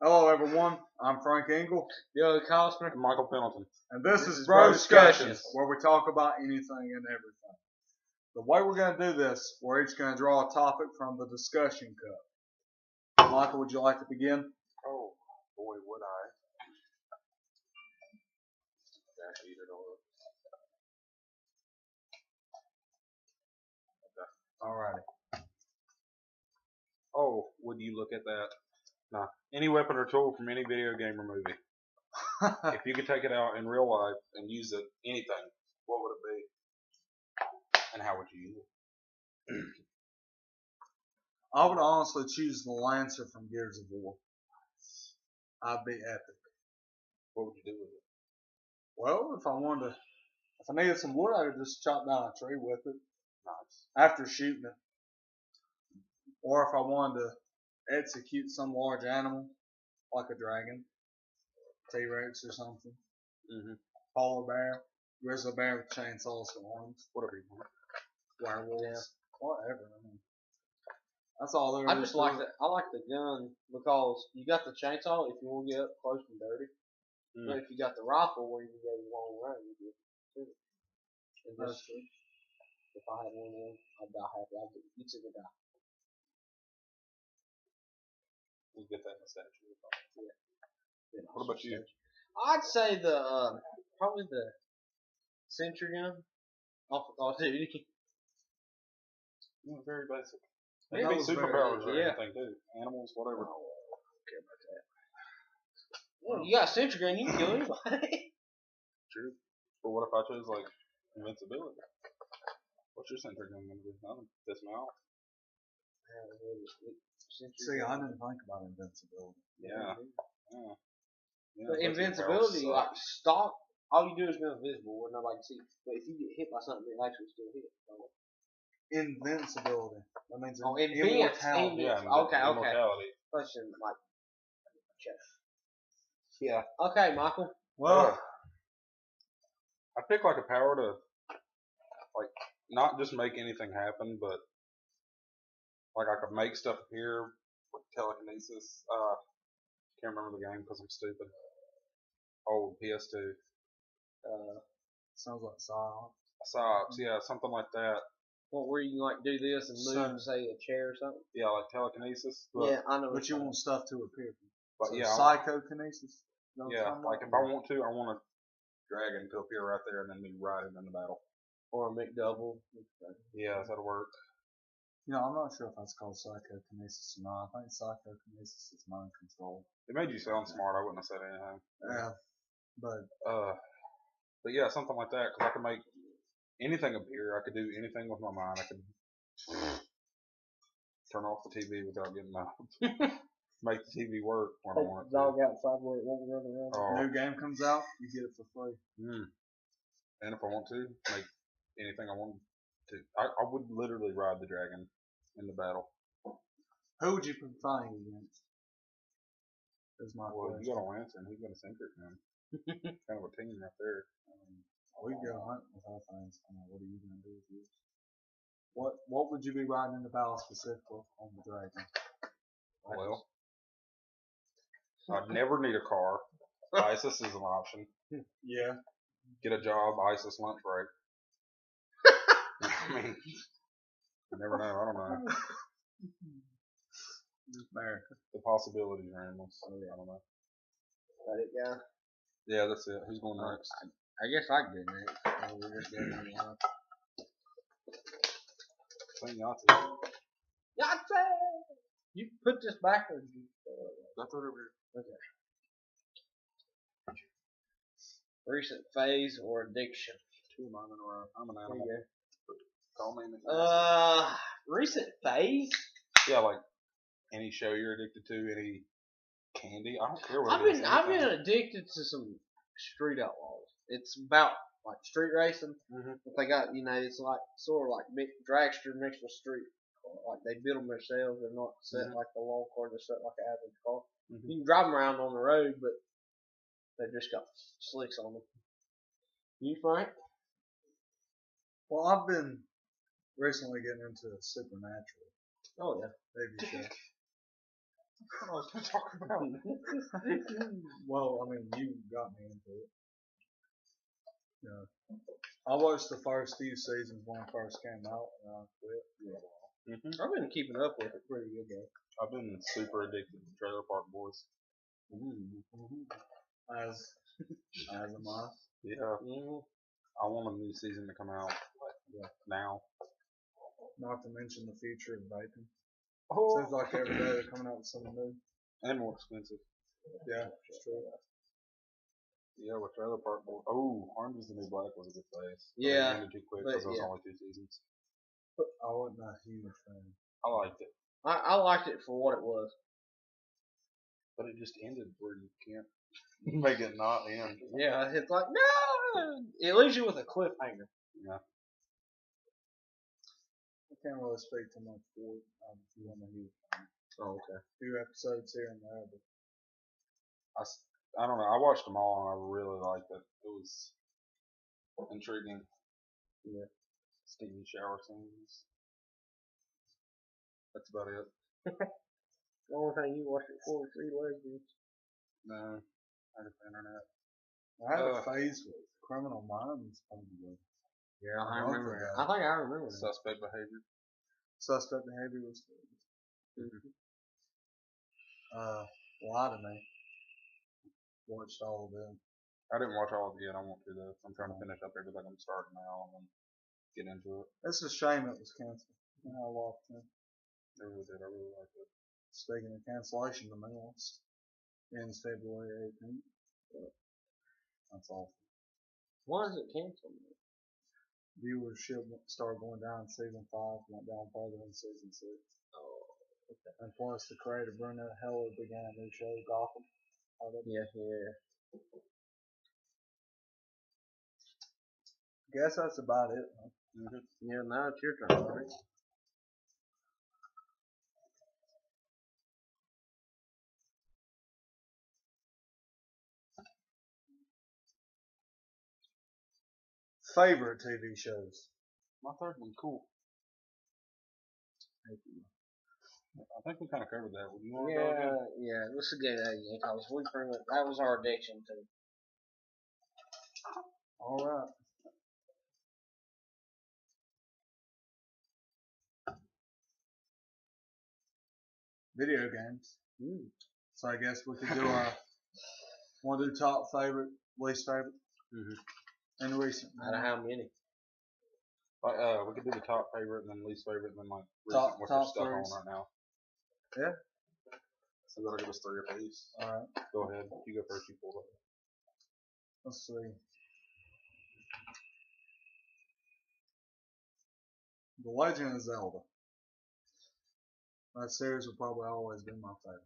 Hello, everyone. I'm Frank Engel, Yo, Costner. And Michael Pendleton. and this is Broscussions, where we talk about anything and everything. The way we're going to do this, we're each going to draw a topic from the discussion cup. Michael, would you like to begin? Oh, boy, would I. Dash eat it all up. Alrighty. Oh, would you look at that? Nah. Any weapon or tool from any video game or movie. If you could take it out in real life and use it, anything, what would it be? And how would you use it? I would honestly choose the Lancer from Gears of War. I'd be epic. What would you do with it? Well, if I needed some wood, I could just chop down a tree with it Nice. after shooting it. Or if I wanted to execute some large animal, like a dragon, T-Rex or something, polar bear, grizzly bear with chainsaws and horns, Whatever you want. werewolves, whatever. I mean, that's all there is. I just like that. I like the gun because you got the chainsaw if you want to get up close and dirty. But if you got the rifle where you can go long range, and That's just, if I had one of them, I'd die happy. You took a die. We'll get that in a second. Yeah. What about you? I'd say probably the sentry gun off of Call of Duty. Very basic. That Maybe was very superpowers or easy, yeah. anything too. Animals, whatever. I don't care about that. Well, you got a sentry gun, you can kill anybody. True. But what if I chose like invincibility? What's your sentry gun gonna be? Nothing. Piss me off. See, I didn't think about invincibility. Yeah. But invincibility, like stock, all you do is go invisible where nobody can see. But if you get hit by something, it actually still hit. Invincibility. That means Immortality. Yeah. Okay. Immortality. Question like chess. Yeah. Okay, Michael. Well, I pick like a power to, like, not just make anything happen, but like I could make stuff appear with telekinesis. Can't remember the game because I'm stupid. Old PS2. sounds like Psyop. Psyops, yeah, something like that. What, where you can like do this and move, say, a chair or something? Yeah, like telekinesis. But, Yeah, I know. But you want stuff to appear. But So yeah, psychokinesis. yeah, like if I want to, I want a dragon to appear right there and then be riding in the battle. Or a McDouble. Yeah, that'll work. I'm not sure if that's called psychokinesis or not. I think psychokinesis is mind control. It made you sound smart. I wouldn't have said anything. Yeah, but But yeah, something like that. Because I could make anything appear. I could do anything with my mind. I could turn off the TV without getting out. Make the TV work when I want it to. Dog outside where it won't run around. new game comes out, you get it for free. And if I want to, make anything I want to. I would literally ride the dragon in the battle. Who would you be fighting against? Is my Well, question. you got to answer, and he's going to sink it, man. Kind of a team right there. We can go hunting with our things. What are you going to do with yours? What would you be riding in the battle specifically on the dragon? Well, I'd never need a car. ISIS is an option. Yeah. Get a job, ISIS lunch break. I mean, you never know. I don't know. America. The possibilities are endless. I don't know. Got it, guy? Yeah, that's it. Who's going next? I guess I can do next. We're just getting in line. Think Yahtzee. Yahtzee! You put this back or you? That's over here. Okay. Recent phase or addiction? Two of mine in a row. I'm an There animal. you Call me an go. Recent phase? Yeah, like any show you're addicted to, any candy. I don't care what I've it is. been addicted to some street outlaws. It's about like street racing. But they got it's like sort of like dragster mixed with street. Like they build them themselves. They're not set like the long car. They're set like an average car. You can drive them around on the road, but they just got slicks on them. You, Frank? Well, I've been recently getting into Supernatural. Oh yeah. TV show. I was going to talk about. Well, I mean, you got me into it. Yeah. I watched the first few seasons when it first came out, and I quit. Mm-hmm. I've been keeping up with it pretty good though. I've been super addicted to Trailer Park Boys. As am I. Yeah. I want a new season to come out now. Not to mention the future of vaping. Oh. Seems like every day they're coming out with something new. And more expensive. Yeah, it's true. Yeah, with Trailer Park Boys. Oh, Orange is the New Black was a good phase. Yeah, They ended too quick because it was only 2 seasons. I wasn't a huge fan. I liked it. I liked it for what it was. But it just ended where you can't make it not end. Yeah, it's like, no! It leaves you with a cliffhanger. Yeah. I can't really speak too much for it. I'm a huge fan. Oh, okay. A few episodes here and there, but I don't know. I watched them all and I really liked it. It was intriguing. Yeah. Steamy shower scenes. That's about it. The only thing you watched it for was 3 lesbians. No, I got the internet. I had a phase with Criminal Minds. Yeah, I I remember remember that. that. I think I remember that. Suspect behavior. Suspect Behavior was good. Lie to Me. Watched all of them. I didn't watch all of it yet. I want to though. I'm trying to finish up everything I'm starting now and get into it. It's a shame it was canceled. I watched it. I really did. I really liked it. Speaking of cancellation, The Minimalist ends February 18th. That's awful. Why is it canceled? Viewership started going down in season 5, went down further in season 6. Oh, okay. And plus, the creator Bruno Heller began a new show, Gotham. Yeah. Guess that's about it. Huh? Yeah, now it's your turn, right? Favorite TV shows? My third one, cool. I think we kind of covered that. Would you want to go again? Yeah. Let's get that again. That was our addiction too. All right. Video games. So I guess we could do our. Want to do top favorite, least favorite, and recent. Out of how many? We could do the top favorite and then least favorite and then like Top what you're stuck on threes. right now. Yeah. So that'll give us 3 apiece. All right. Go ahead. You go first. You pull it. Let's see. The Legend of Zelda. That series will probably always be my favorite.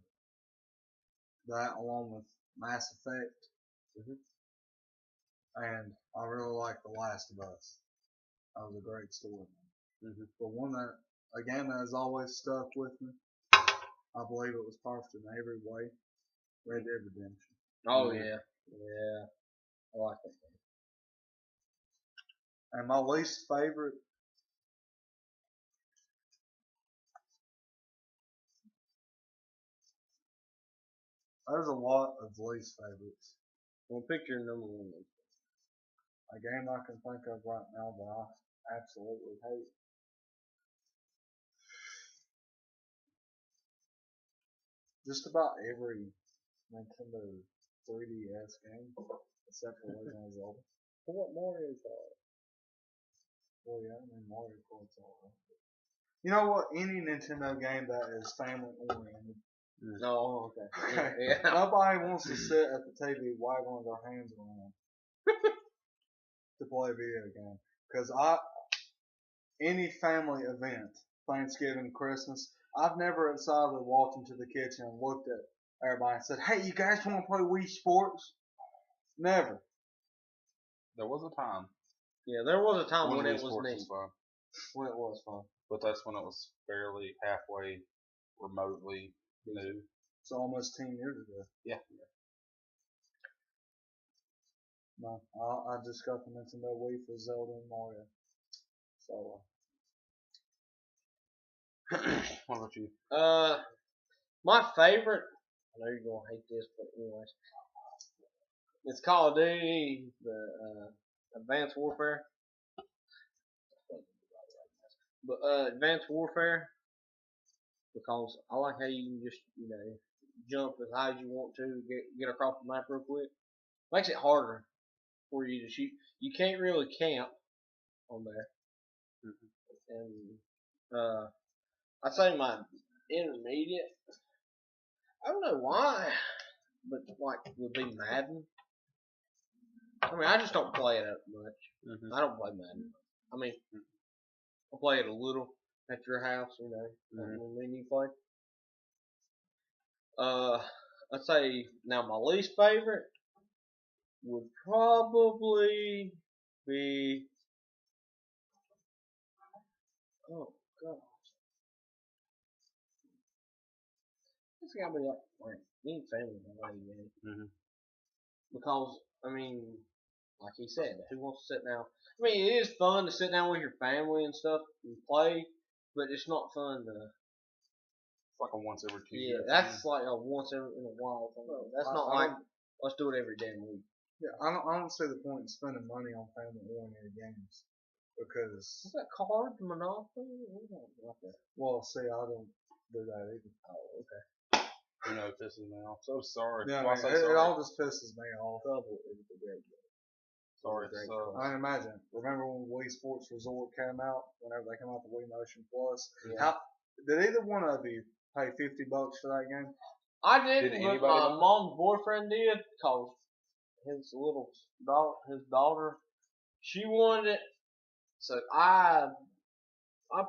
That along with Mass Effect. And I really like The Last of Us. That was a great story. But a game that has always stuck with me, I believe it was perfect in every way, Red Dead Redemption. Oh yeah. I like that game. And my least favorite, there's a lot of least favorites. Well, pick your number 1. A game I can think of right now that I absolutely hate. Just about every Nintendo 3DS game, except for Legend of Zelda. What more is that? Well, yeah, I mean Mario Kart's alright. You know what? Any Nintendo game that is family oriented. Oh, okay. Yeah. Nobody wants to sit at the TV waggling their hands around to play a video game. Because any family event, Thanksgiving, Christmas, I've never silently walked into the kitchen and looked at everybody and said, "Hey, you guys want to play Wii Sports?" Never. There was a time. Yeah, there was a time when Wii it was Sports neat. fun. When it was fun. But that's when it was fairly halfway remotely new. It's almost 10 years ago. Yeah. No, I just got the Nintendo Wii for Zelda and Mario. So, What about you? My favorite, I know you're gonna hate this, but anyways, it's Call of Duty, the Advanced Warfare. But Advanced Warfare, because I like how you can just jump as high as you want to, get across the map real quick. Makes it harder for you to shoot. You can't really camp on there. And I'd say my intermediate, I don't know why, but like would be Madden. I mean, I just don't play it that much. I don't play Madden. I mean, I play it a little at your house, when you play. I'd say now my least favorite would probably be, oh god, it's gotta be like any family game. Because I mean, like he said, who wants to sit down? I mean, it is fun to sit down with your family and stuff and play, but it's not fun to. It's like a once every 2 Yeah, years. that's like a once every in a while thing. That's not like let's do it every damn week. Yeah, I don't see the point in spending money on family-oriented games because. Is that cards, Monopoly? Well, see, I don't do that either. Oh, okay. You know, it pisses me off. So sorry. Yeah, Why man, say sorry? it all just pisses me off. Trouble is a great game. Sorry, so. I can imagine. Remember when Wii Sports Resort came out? Whenever they came out with Wii Motion Plus. Yeah. Did either one of you pay $50 for that game? I didn't, Did but my mom's boyfriend did, cause his daughter, she wanted it, so I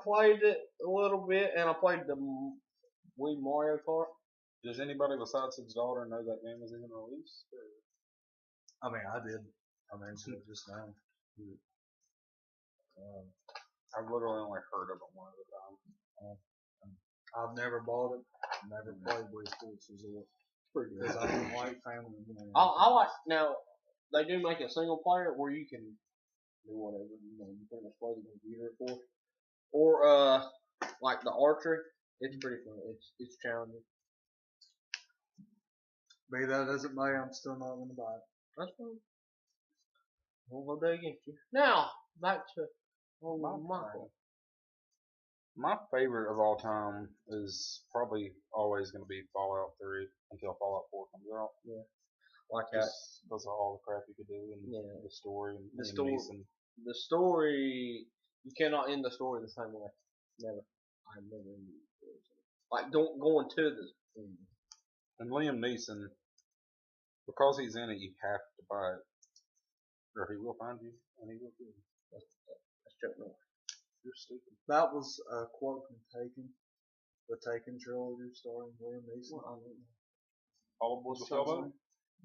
played it a little bit, and I played the Wii Mario Kart. Does anybody besides his daughter know that game was even released? I mean, I did. I mentioned it just now. I've literally only heard of it one at a time. I've never bought it. Never played Wii Sports Resort. Pretty good. Because I don't like family. I like, now, they do make a single player where you can do whatever, you can just play the computer for. Or, like the archery, it's pretty fun. It's challenging. Be that as it may, I'm still not going to buy it. That's fine. We'll go against you. Now, back to Michael. My favorite of all time is probably always going to be Fallout 3 until Fallout 4 comes out. Yeah. Like that. Just because of all the crap you could do and the story and the story, you cannot end the story the same way. Never. I've never ended the story. Like, going to the ending. And Liam Neeson, because he's in it, you have to buy it. Or he will find you, and he will kill you. That's Chuck Norris. You're stupid. That was a quote from Taken. The Taken trilogy starring Liam Neeson. All aboard the sailboat?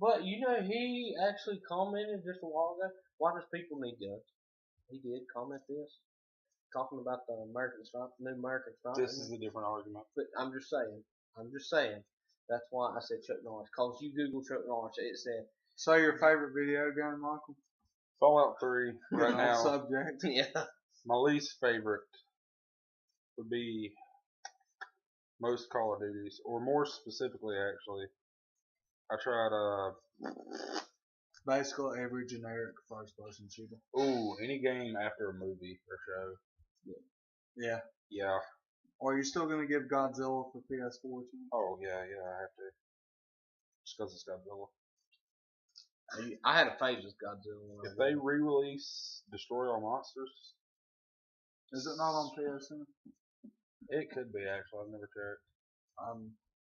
But, he actually commented just a while ago, why does people need guns? He did comment this. Talking about the new American style. This is a different argument. But I'm just saying. That's why I said Chuck Norris. Cause you Google Chuck Norris, it said. So your favorite video game, Michael? Fallout 3 right now. Subject. Yeah. My least favorite would be most Call of Duties, or more specifically, actually, I tried basically every generic first-person shooter. Ooh, any game after a movie or show. Yeah. Yeah. Or are you still gonna give Godzilla for PS4 too? Oh yeah, I have to. Just because it's Godzilla. I had a phase with Godzilla. If they re-release Destroy All Monsters, is it not on PSN? It could be actually. I've never checked.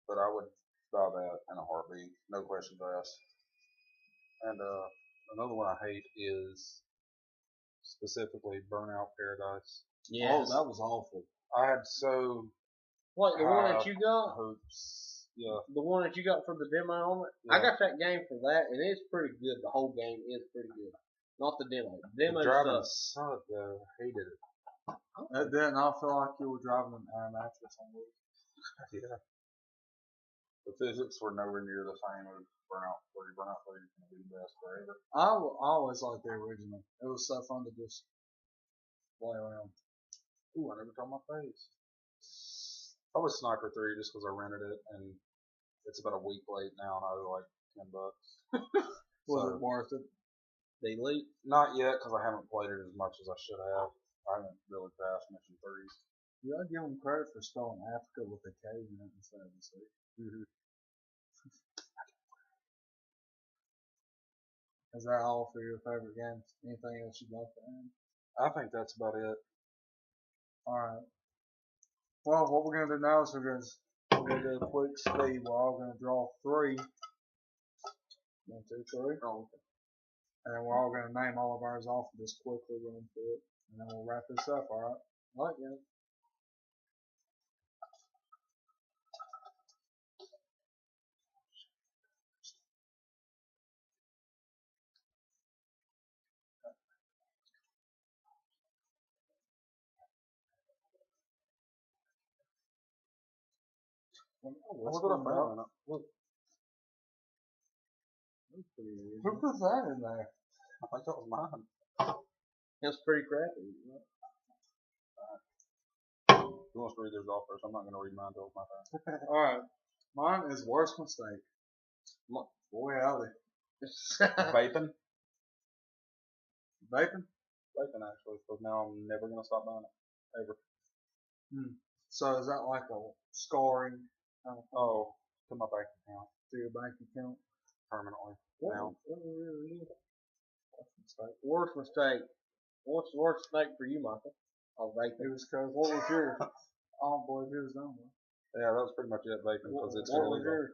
But I would buy that in a heartbeat, no questions asked. And another one I hate is specifically Burnout Paradise. Yes. Oh, that was awful. I had so. What, the one that you got? Hopes. Yeah. The one that you got for the demo on it? Yeah. I got that game for that, and it's pretty good. The whole game is pretty good. Not the demo. The driving sucked though. I hated it. It didn't. I feel like you were driving an air mattress on week. Yeah. The physics were nowhere near the same as Burnout 3. Burnout 3 is going to be the best forever. I always liked the original. It was so fun to just play around. Ooh, I never told my face. Probably Sniper 3 just because I rented it and it's about a week late now and I owe like $10. Was it worth it? Delete. Not yet because I haven't played it as much as I should have. I haven't really passed mission 3s. You gotta give them credit for spelling Africa with a K in it instead of a C. Is that all for your favorite games? Anything else you'd like to add? I think that's about it. Alright. Well, what we're gonna do now is we're gonna do a quick speed. We're all gonna draw 3. 1, 2, 3. Oh, okay. And then we're all gonna name all of ours off and just quickly run through it. And then we'll wrap this up, alright? Alright, guys. Look what I found. Look. Who put that in there? I think that was mine. That's pretty crappy. Who wants to read theirs off first? I'm not going to read mine until it's my turn. Alright. Mine is worst mistake. Boy, howdy. Vaping? Vaping? Vaping, actually, because now I'm never going to stop buying it. Ever. So is that like a scoring kind of thing Oh, to my bank account. to your bank account? Permanently. Now. Worst mistake. Worst mistake. What's the worst mistake for you, Michael? Oh, vaping. It was cause what was yours? Oh boy, it was done with. Yeah, that was pretty much it, vaping, because it's What was illegal. yours?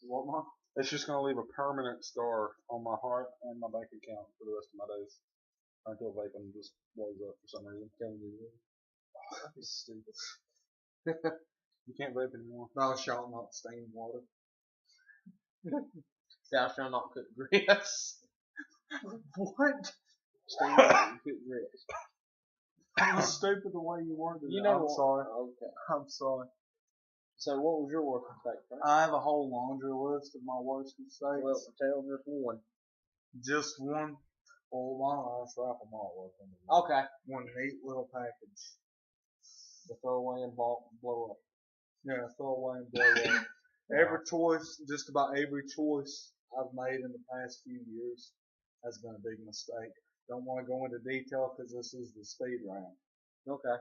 What, Mom? It's just going to leave a permanent scar on my heart and my bank account for the rest of my days. Until vaping just blows up for some reason. That'd be stupid. You can't vape anymore. Thou shalt not stain water. Thou shalt not cook grits. What? Steve, cook grits. That was stupid the way you worded it. You know I'm what? sorry. Okay. I'm sorry. So what was your worst mistake, Frank? I have a whole laundry list of my worst mistakes. Well, tell just one. Just one. Well, why don't I just wrap them all up into Okay. one neat little package. To throw away and blow up. Yeah, throw away and blow up. Every choice, just about every choice I've made in the past few years has been a big mistake. Don't want to go into detail because this is the speed round. Okay.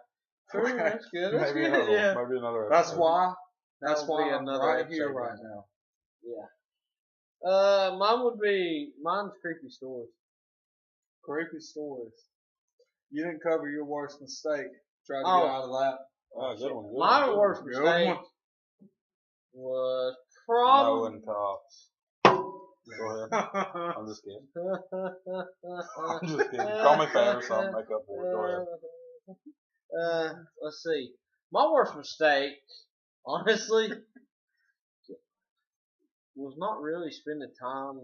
Sure, that's good. That's Maybe good. another, Yeah. maybe another That's episode. why. That's That'll why be I'm another right episode here, then. right now. Yeah. Mine's creepy stories. Creepy stories. You didn't cover your worst mistake. Try to Oh. get out of that. Oh, good one. Good My one, good worst one. Good mistake one. was No probably. and tops. Go ahead. I'm just kidding. I'm just kidding. Call me fat or something. Make up for it. Go ahead. Let's see. My worst mistake, honestly, was not really spending time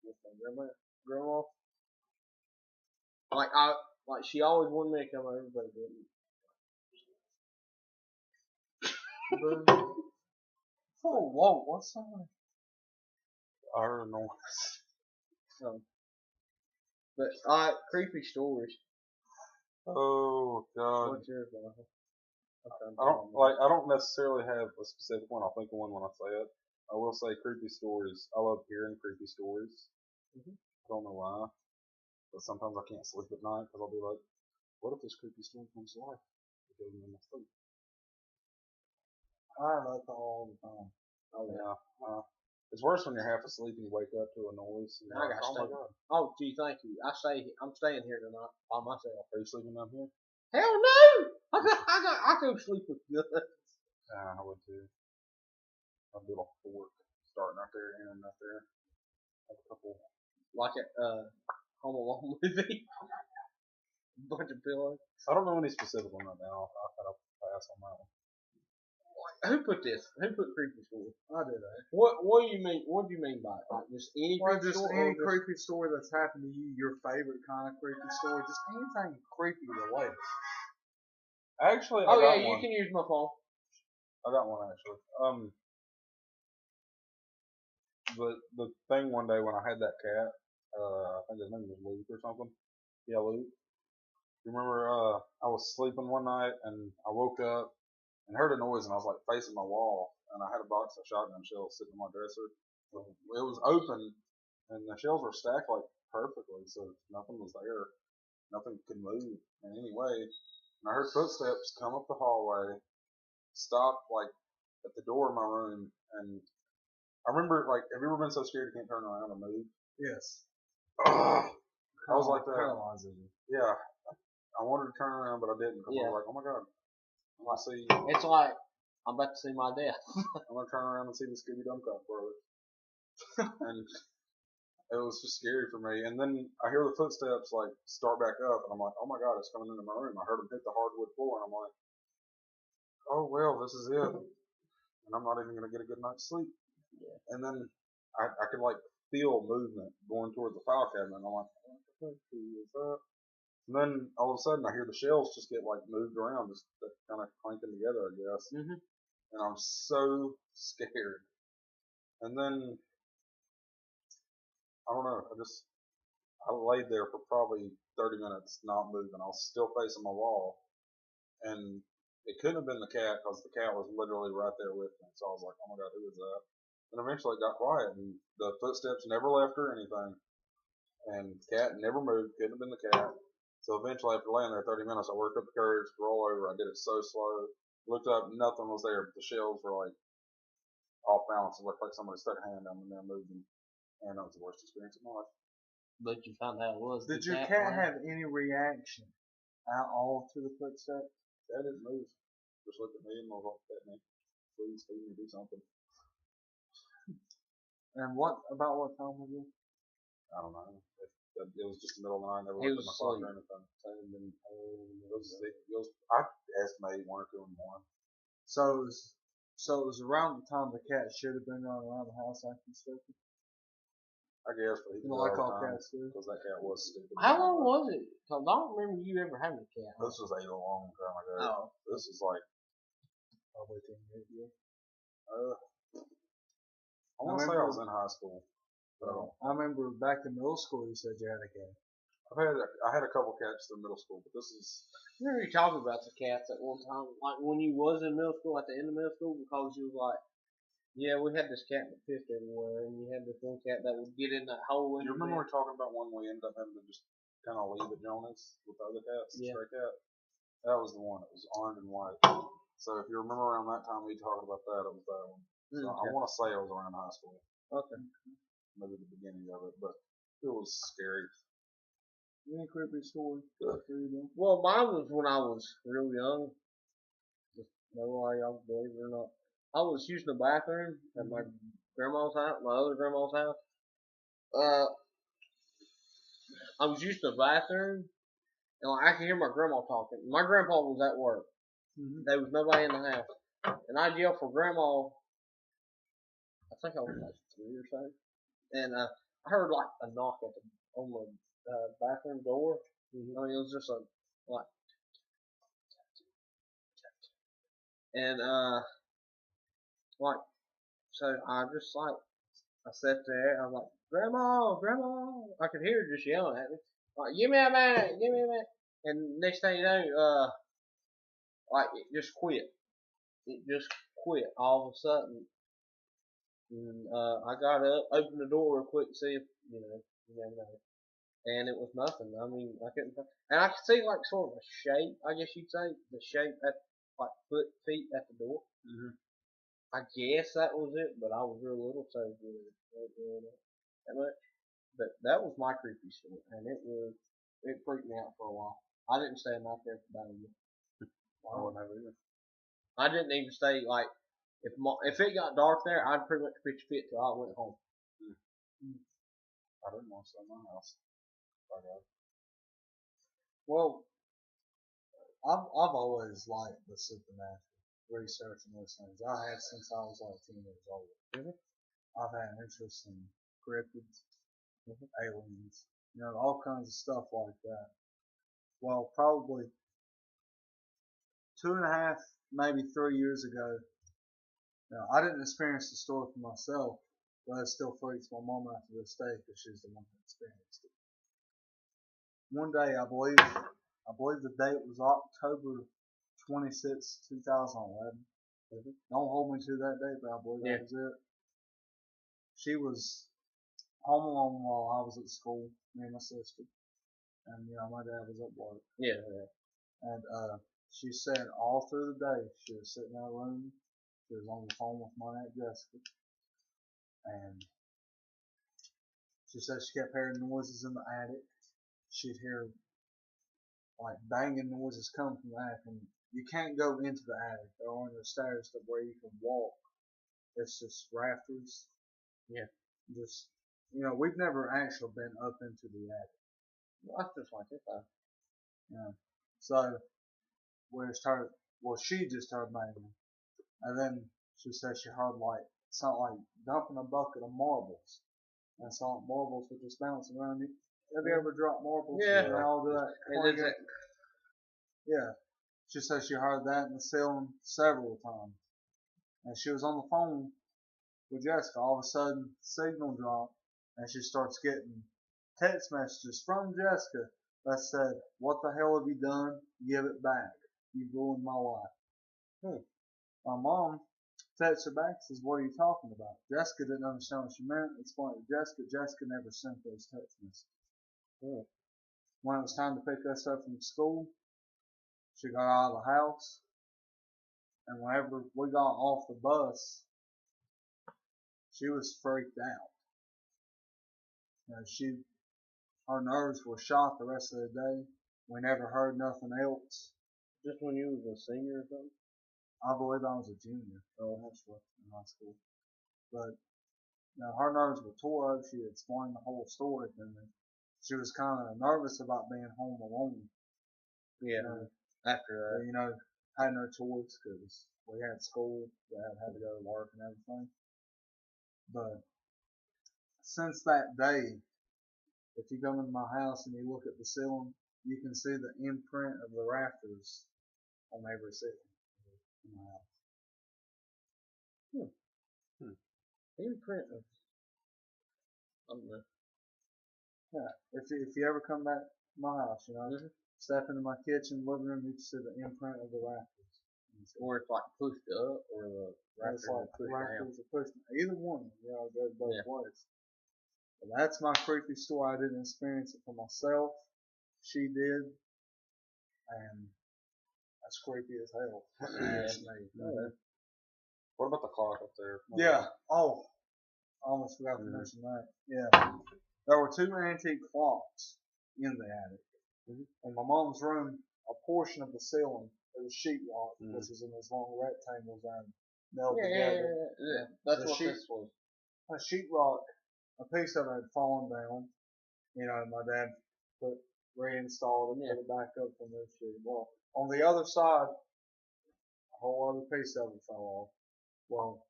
with my grandma. Like she always wanted me to come over, but didn't. Oh, whoa, what's that? I heard a noise. But creepy stories. Oh God. What's yours, Michael? I don't necessarily have a specific one. I'll think of one when I say it. I will say creepy stories. I love hearing creepy stories. I don't know why, but sometimes I can't sleep at night because I'll be like, what if this creepy story comes to life? It goes in my sleep. I have that all the time. Oh yeah. It's worse when you're half asleep and you wake up to a noise. And I you're like, got oh my stuck. God. Oh, gee, thank you. I'm staying here tonight by myself. Are you sleeping down here? Hell no! I go sleep with good. Yeah, I would too. I'd be like fork starting right there, ending right there. Have a couple. Like a Home Alone movie. Bunch of pillows. I don't know any specific one right now. I've had a pass on that one. Who put this? Who put creepy story? I did that. What do you mean? What do you mean by it? Like just any Or creepy just story? any creepy story that's happened to you, your favorite kind of creepy story, just anything creepy related. Actually, Oh I got yeah, one. you can use my phone. I got one actually. The thing one day when I had that cat, I think his name was Luke or something. Yeah, Luke. You remember, I was sleeping one night and I woke up and heard a noise and I was like facing my wall and I had a box of shotgun shells sitting on my dresser. It was open and the shells were stacked like perfectly, so nothing was there. Nothing could move in any way. And I heard footsteps come up the hallway, stop like at the door of my room, and I remember like, have you ever been so scared you can't turn around and move? Yes. I was like that. Paralyzes you. Yeah. I wanted to turn around, but I didn't because I Yeah. was like, oh my god, I'm gonna see. It's like I'm about to see my death. I'm gonna turn around and see the Scooby Doo Cop brother. And it was just scary for me. And then I hear the footsteps like start back up, and I'm like, oh my god, it's coming into my room. I heard them hit the hardwood floor, and I'm like, oh well, this is it. And I'm not even gonna get a good night's sleep. Yeah. And then I could like feel movement going towards the file cabinet, and I'm like, what the is that? And then all of a sudden I hear the shells just get like moved around, just kind of clanking together, I guess. Mhm. And I'm so scared. And then I don't know, I laid there for probably 30 minutes not moving. I was still facing my wall, and it couldn't have been the cat because the cat was literally right there with me. So I was like, oh my god, who is that? And eventually it got quiet, and the footsteps never left or anything, and the cat never moved. Couldn't have been the cat. So eventually, after laying there 30 minutes, I worked up the courage to roll over. I did it so slow. Looked up, nothing was there. But the shells were like off balance. It looked like somebody stuck a hand down and then moved them. And that was the worst experience of my life. But you found out it was. Did your cat have any reaction at all to the footsteps? Cat didn't move. Just looked at me and was like, "Pet me, please feed me, do something." And what time was it? I don't know. It was just the middle of the night. Never He looked at was my clock or asleep. anything. I estimate 1 or 2 in the morning. So it was around the time the cat should have been running around the house acting stupid. I guess, but he You did know, like all all the time cats do. because that cat was stupid. How long was it? Cause I don't remember you ever having a cat. This was a long time ago. Oh. This is like Probably 10 years ago. I want to say I was in high school. But I remember back in middle school you said you had a cat. I had a couple cats in middle school, but this is I remember you talking about the cats at one time, like when you was in middle school, at the end of middle school, because you was like, yeah, we had this cat that pissed everywhere, and you had this one cat that would get in that hole. you remember we were talking about one we ended up having to just kind of leave at Jonas with the other cats, the Yeah. stray cat? That was the one. It was orange and white. So if you remember around that time we talked about that, it was that one. So I Okay. want to say it was around high school, Okay. maybe the beginning of it, but it was scary. Any creepy story? Well, mine was when I was real young. Just no way y'all believe it or not. I was using the bathroom at my grandma's house, my other grandma's house. I was using the bathroom, and like I could hear my grandma talking. My grandpa was at work. Mm-hmm. There was nobody in the house, and I'd yell for grandma. I think I was like 3 or so, and I heard like a knock at on the bathroom door. Mm-hmm. I mean, it was just a like, and like, so I just like, I sat there. I was like, Grandma, Grandma. I could hear her just yelling at me, like, give me a minute, give me a minute. And next thing you know, like it just quit. It just quit all of a sudden. And I got up, opened the door real quick to see if you never know. And it was nothing. I mean, I couldn't. And I could see like sort of a shape, I guess you'd say, the shape at like feet at the door. Mm-hmm. I guess that was it, but I was real little, so it didn't that much. But that was my creepy story, and it freaked me out for a while. I didn't stay out there for about a year. I wouldn't have either. I didn't even stay like if it got dark there, I'd pretty much pitch fit till I went home. I didn't want to stay in my house. Well, I've always liked the supernatural, researching those things. I have since I was like 10 years old. Mhm. I've had an interest in cryptids, aliens, all kinds of stuff like that. Well, probably 2.5, maybe 3 years ago. Now, I didn't experience the story for myself, but it still freaks my mom out to this day because she's the one that experienced it. One day, I believe I believe the date was October 26, 2011. Don't hold me to that date, but I believe that was it. She was home alone while I was at school, me and my sister. And, my dad was at work. Yeah. And she said all through the day she was sitting in her room. She was on the phone with my Aunt Jessica. And she said she kept hearing noises in the attic. She'd hear like banging noises coming from the attic. And you can't go into the attic. There aren't the stairs to where you can walk. It's just rafters. Yeah. Just, we've never actually been up into the attic. That's just like it though. Yeah. So she just started banging. And then she said she heard something like dumping a bucket of marbles. And saw marbles were just bouncing around. Have you ever dropped marbles? Yeah. And all that. Yeah. She said she heard that in the ceiling several times. And she was on the phone with Jessica. All of a sudden, signal dropped, and she starts getting text messages from Jessica that said, "What the hell have you done? Give it back. You've ruined my life." My mom texted her back and says, "What are you talking about?" Jessica didn't understand what she meant. Explained to Jessica. Jessica never sent those text messages. When it was time to pick us up from school, she got out of the house, and whenever we got off the bus, she was freaked out. Her nerves were shot the rest of the day. We never heard nothing else. Just when you was a senior or something? I believe I was a junior. Actually, in high school. But, her nerves were tore up. She explained the whole story to me. She was kind of nervous about being home alone. Yeah. After that. Had no choice because we had school. Dad had to go to work and everything. But since that day, if you come into my house and you look at the ceiling, you can see the imprint of the rafters on every ceiling in my house. Imprint of something. Yeah. If you ever come back to my house, step into my kitchen, living room, you can see the imprint of the rafters. Or it's like pushed up, or the rafters are pushed down. Either one, it goes both ways. But that's my creepy story. I didn't experience it for myself. She did, and that's creepy as hell. What about the clock up there? Yeah. Oh, I almost forgot to mention that. Yeah. There were 2 antique clocks in the attic. In my mom's room, a portion of the ceiling, it was sheetrock, which is in those long rectangles and nailed together. Yeah. That's what this was. A sheetrock, a piece of it had fallen down. My dad reinstalled it, put it back up from this sheet. Well, on the other side, a whole other piece of it fell off. Well,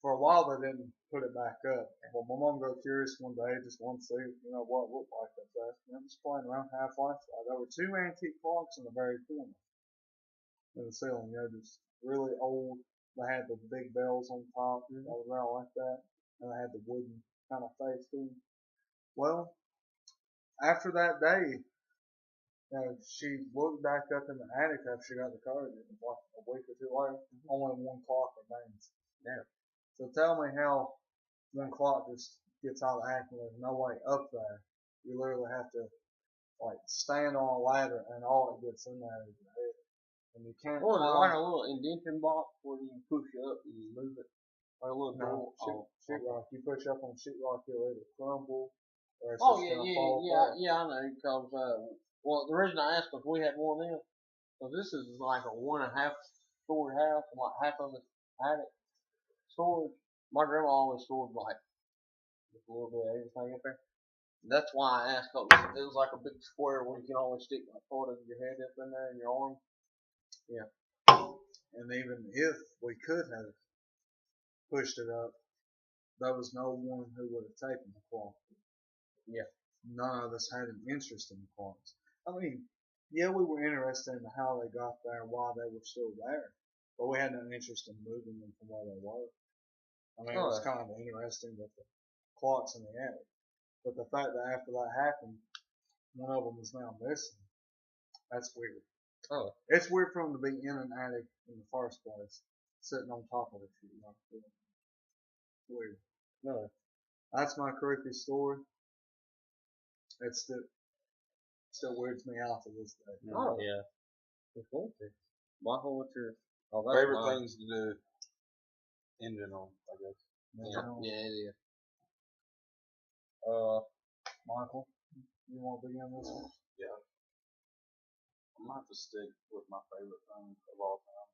for a while they didn't put it back up. Well, my mom got curious one day, just wanted to see, what it looked like up there. I'm just playing around half-life. There were 2 antique clocks in the very corner in the ceiling. Just really old. They had the big bells on top. They were around like that. And they had the wooden kind of face to them. Well, after that day, she looked back up in the attic after she got the car. It was like a week or 2 later. Only 1 clock remains. Yeah. So tell me how 1 clock just gets out of action. There's no way up there. You literally have to stand on a ladder, and all it gets in there is your head. And you can't. Well, it's like a little indentation box where you push up and you move it. Like a little sheetrock. You push up on sheetrock, you'll either crumble or it's I know. Because the reason I asked was we had one of them. So this is like a 1.5 story house, and like half of it's attic storage. My grandma always stored like just a little bit of everything up there. That's why I asked. It was like a big square where you can only stick like part of your head up in there and your arm. Yeah. And even if we could have pushed it up, there was no one who would have taken the clock. Yeah. None of us had an interest in the clocks. I mean, yeah, we were interested in how they got there, why they were still there, but we had no interest in moving them from where they were. I mean, it was kind of interesting that the clocks in the attic, but the fact that after that happened, one of them is now missing. That's weird. Oh. It's weird for him to be in an attic in the first place, sitting on top of it. Weird. No. That's my creepy story. It still weirds me out to this day. Oh yeah. It's going to. Michael, what's your that's favorite mine. things to do in general, I guess. Yeah, it is. Michael, you want to begin this one? Yeah. I'm gonna have to stick with my favorite thing of all time.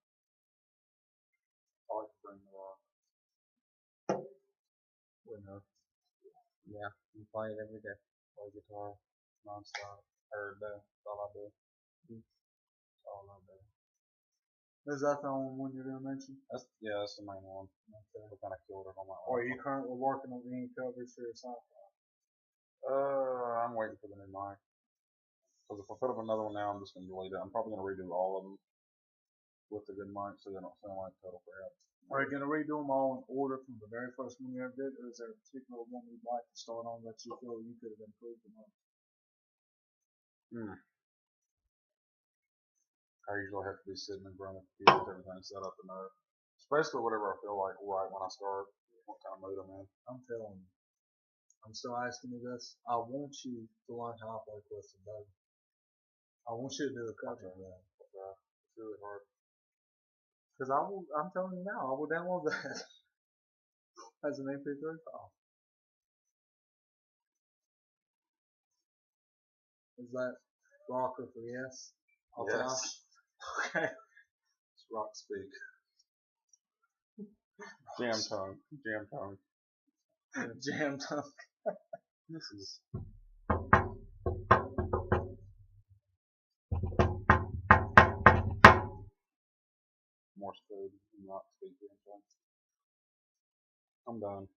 I like to bring the rock. Winner. Yeah, you play it every day. Play guitar nonstop. Every day. That's all I do. That's all I do. Is that the only one you're gonna mention? That's the main one. Okay. We kind of killed it on that one. Or are you currently working on any covers for your SoundCloud? I'm waiting for the new mic. Because if I put up another one now, I'm just gonna delete it. I'm probably gonna redo all of them with the good mic so they don't sound like total crap. Are you gonna redo them all in order from the very first one you ever did, or is there a particular one you'd like to start on that you feel you could have improved the most? I usually have to be sitting in front of the computer with everything set up and especially whatever I feel like right when I start, what kind of mood I'm in. I'm telling you. I'm still asking you this. I want you to learn how to play Twisted Baby. I want you to do a cover of that. It's really hard. Because I'm telling you now, I will download that as an MP3 file. Is that rocker for yes? Yes. Okay. It's rock speak. Jam tongue. Jam tongue. This is. Morse code and rock speak jam tongue. I'm done.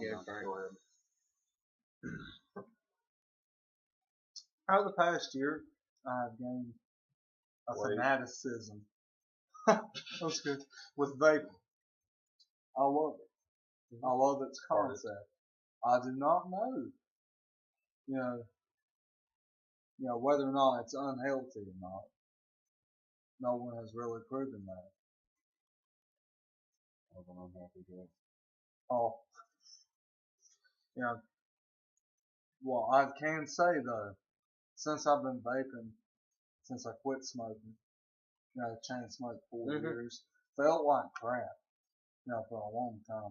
Yeah, Go ahead. Over the past year, I've gained a fanaticism. That's good. With vaping. I love it. I love its concept. I do not know, whether or not it's unhealthy or not. No one has really proven that. I was an unhappy guy. Oh, well, I can say though, since I've been vaping, since I quit smoking, chain smoked 4 years, felt like crap, for a long time.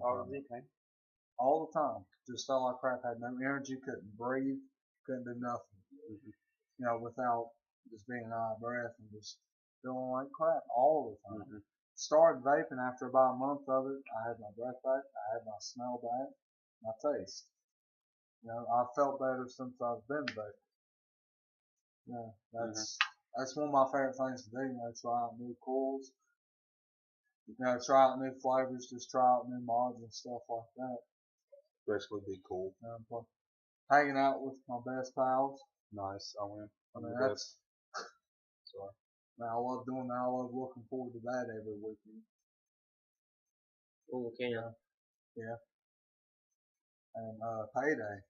All the time. Just felt like crap, had no energy, couldn't breathe, couldn't do nothing. Without just being out of breath and just feeling like crap all the time. Started vaping after about a month of it. I had my breath back, I had my smell back, my taste. I felt better since I've been vaping. That's one of my favorite things to do. Try out new coils. Try out new flavors, just try out new mods and stuff like that. Basically be cool. Hanging out with my best pals. Nice, I win. That's. Sorry. Man, I love doing that. I love looking forward to that every weekend. Oh, okay. Yeah. And payday.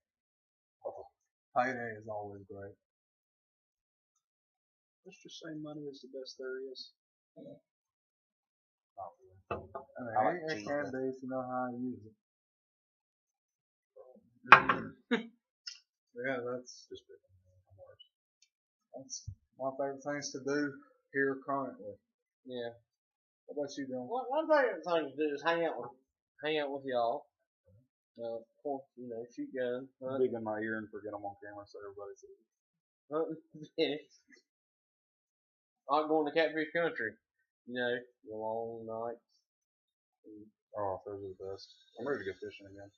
Payday is always great. Let's just say money is the best there is. It can be if you know how to use it. Yeah, that's my favorite things to do here currently. Yeah. What about you, Dylan? One favorite thing to do is hang out with y'all. Of course, shoot guns. Dig in my ear and forget I'm on camera so everybody sees it. Hunting. Like going to Catfish Country. The long nights. Oh, those are the best. I'm ready to go fishing again.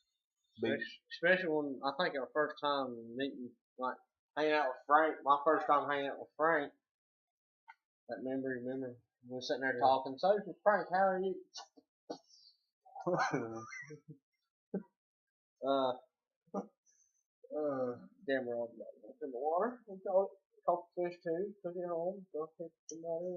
Beach. Especially when I think our first time meeting, like hanging out with Frank. My first time hanging out with Frank. That remember we were sitting there talking. So, Frank, how are you? Damn, we're all in the water. We caught fish too. Took it home.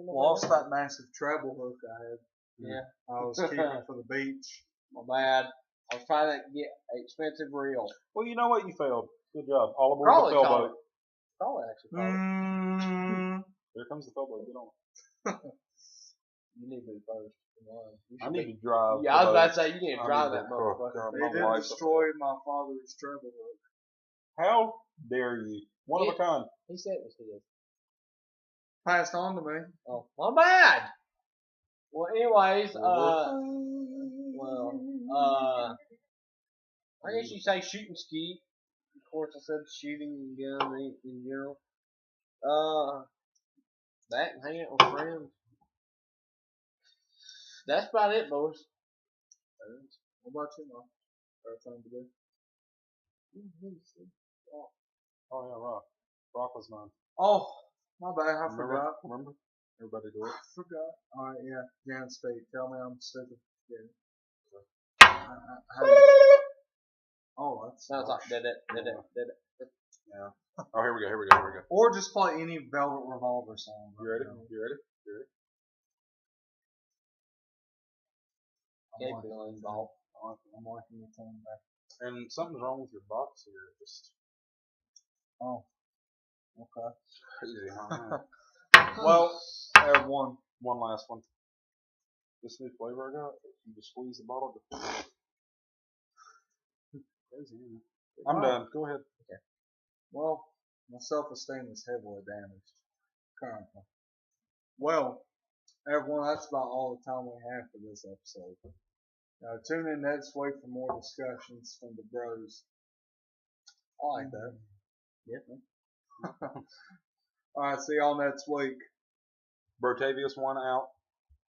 Lost that massive treble hook I had. Yeah. I was keeping for the beach. My bad. I was trying to get an expensive reel. Well, you know what? You failed. Good job. All aboard the sailboat. Probably actually caught it. Here comes the public. Get on. You need to be first. I need to drive. Yeah, I was about to say, you need to drive that motherfucker. They did destroy my father's treble hook. How dare you? One of a kind. He said it was his. Passed on to me. Oh, my bad. Well, anyways, I guess you say shoot and ski. Of course, I said shooting gun in general. That and hanging out with friends. That's about it, boys. What about you, Mom? Everything to do? Oh yeah, Rock. Rock was mine. Oh, my bad. I forgot. Remember? Everybody do it. I forgot. Alright, yeah. Jan, speak. Tell me I'm stupid. Yeah. Oh, that sounds like did it. Yeah. Oh, here we go. Or just play any Velvet Revolver song. You ready? I'm liking the tone back. And something's wrong with your box here. Just. Oh. Okay. Easy, huh? Well, I have one last one. This new flavor I got, you just squeeze the bottle. Crazy, isn't it? I'm done. Go ahead. Okay. Well, my self-esteem is heavily damaged currently. Well, everyone, that's about all the time we have for this episode. Now, tune in next week for more discussions from the bros. I like that. Yep. Alright, see y'all next week. Brotavius 1 out.